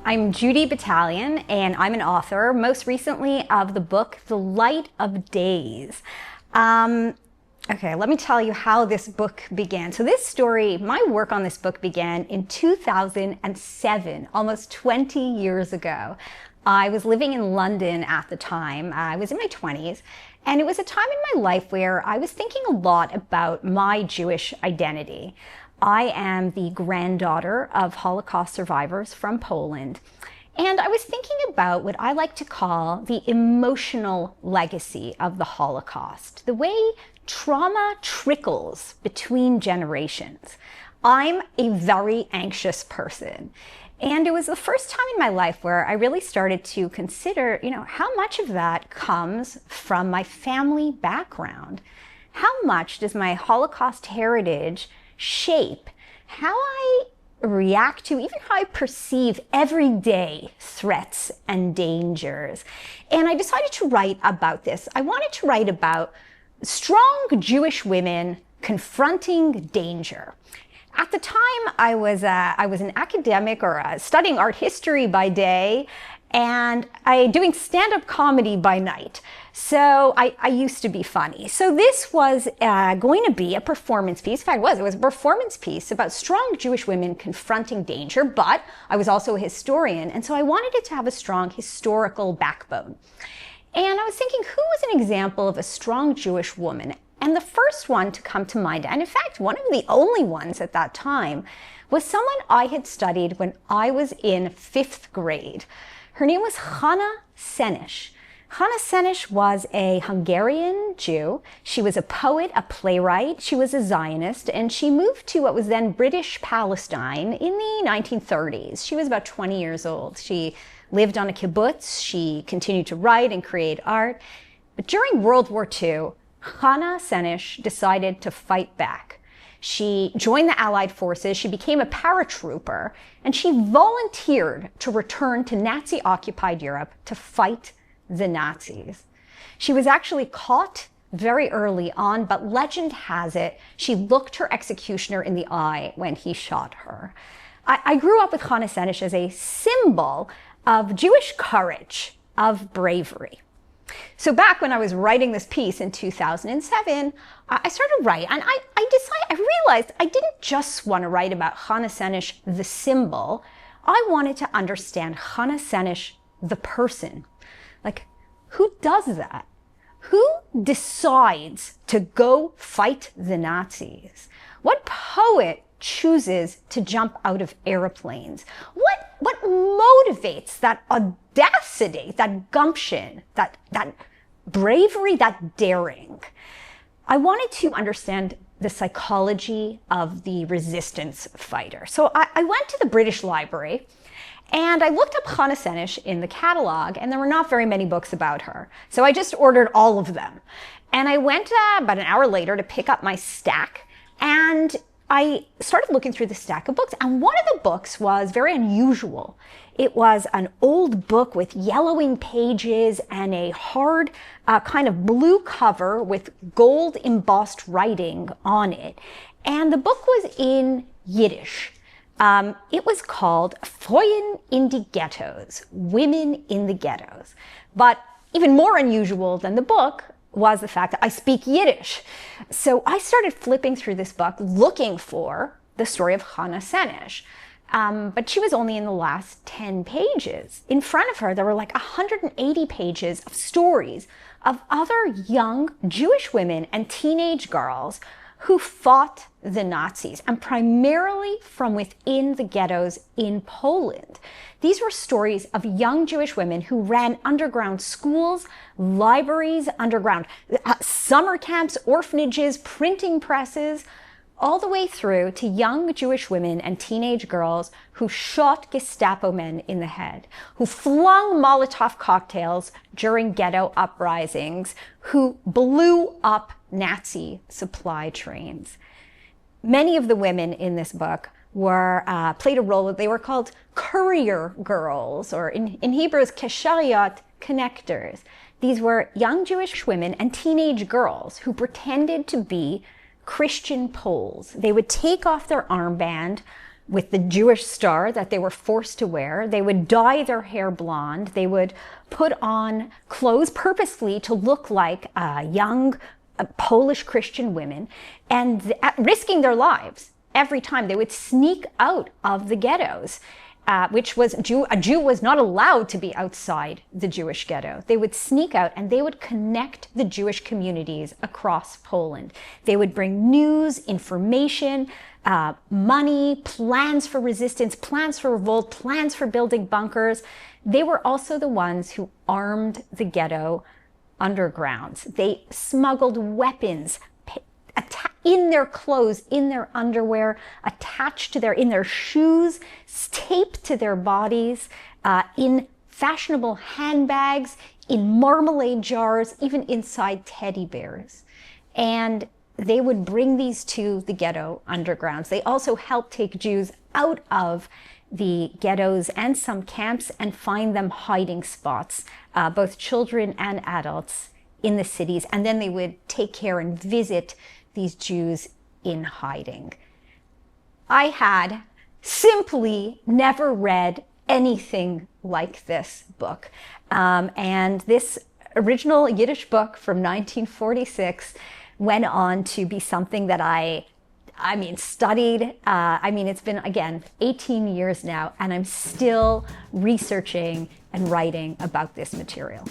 I'm Judy Batalion, and I'm an author, most recently of the book, The Light of Days. Okay, let me tell you how this book began. So this story, my work on this book began in 2007, almost 20 years ago. I was living in London at the time. I was in my 20s, and it was a time in my life where I was thinking a lot about my Jewish identity. I am the granddaughter of Holocaust survivors from Poland, and I was thinking about what I like to call the emotional legacy of the Holocaust, the way trauma trickles between generations. I'm a very anxious person, and it was the first time in my life where I really started to consider, how much of that comes from my family background? How much does my Holocaust heritage shape how I react to, even how I perceive everyday threats and dangers? And I decided to write about this. I wanted to write about strong Jewish women confronting danger. At the time, I was an academic or studying art history by day, and doing stand-up comedy by night. So I used to be funny. So this was going to be a performance piece. In fact, it was a performance piece about strong Jewish women confronting danger, but I was also a historian, and so I wanted it to have a strong historical backbone. And I was thinking, who was an example of a strong Jewish woman? And the first one to come to mind, and in fact, one of the only ones at that time, was someone I had studied when I was in 5th grade. Her name was Hannah Szenes. Hannah Szenes was a Hungarian Jew. She was a poet, a playwright. She was a Zionist, and she moved to what was then British Palestine in the 1930s. She was about 20 years old. She lived on a kibbutz. She continued to write and create art. But during World War II, Hannah Szenes decided to fight back. She joined the Allied forces, she became a paratrooper, and she volunteered to return to Nazi-occupied Europe to fight the Nazis. She was actually caught very early on, but legend has it she looked her executioner in the eye when he shot her. I grew up with Hannah Szenes as a symbol of Jewish courage, of bravery. So back when I was writing this piece in 2007, I started to write, and I realized I didn't just want to write about Hannah Szenes, the symbol. I wanted to understand Hannah Szenes, the person. Like, who does that? Who decides to go fight the Nazis? What poet chooses to jump out of airplanes? What motivates that audacity, that gumption, that bravery, that daring? I wanted to understand the psychology of the resistance fighter. So I went to the British Library and I looked up Hannah Szenes in the catalog, and there were not very many books about her. So I just ordered all of them. And I went about an hour later to pick up my stack, and I started looking through the stack of books, and one of the books was very unusual. It was an old book with yellowing pages and a hard kind of blue cover with gold embossed writing on it. And the book was in Yiddish. It was called Freyen in the Ghettos, Women in the Ghettos. But even more unusual than the book was the fact that I speak Yiddish. So I started flipping through this book looking for the story of Hannah Szenes. But she was only in the last 10 pages. In front of her, there were like 180 pages of stories of other young Jewish women and teenage girls who fought the Nazis, and primarily from within the ghettos in Poland. These were stories of young Jewish women who ran underground schools, libraries, underground summer camps, orphanages, printing presses, all the way through to young Jewish women and teenage girls who shot Gestapo men in the head, who flung Molotov cocktails during ghetto uprisings, who blew up Nazi supply trains. Many of the women in this book were played a role. They were called courier girls, or in Hebrew, keshariot, connectors. These were young Jewish women and teenage girls who pretended to be Christian Poles. They would take off their armband, with the Jewish star that they were forced to wear. They would dye their hair blonde. They would put on clothes purposefully to look like young Polish Christian women, and risking their lives every time. They would sneak out of the ghettos, which was a Jew was not allowed to be outside the Jewish ghetto. They would sneak out and they would connect the Jewish communities across Poland. They would bring news, information, money, plans for resistance, plans for revolt, plans for building bunkers. They were also the ones who armed the ghetto undergrounds. They smuggled weapons in their clothes, in their underwear, attached to in their shoes, taped to their bodies, in fashionable handbags, in marmalade jars, even inside teddy bears. And they would bring these to the ghetto undergrounds. They also helped take Jews out of the ghettos and some camps and find them hiding spots, both children and adults in the cities. And then they would take care and visit these Jews in hiding. I had simply never read anything like this book. And this original Yiddish book from 1946 went on to be something that I studied. It's been, again, 18 years now, and I'm still researching and writing about this material.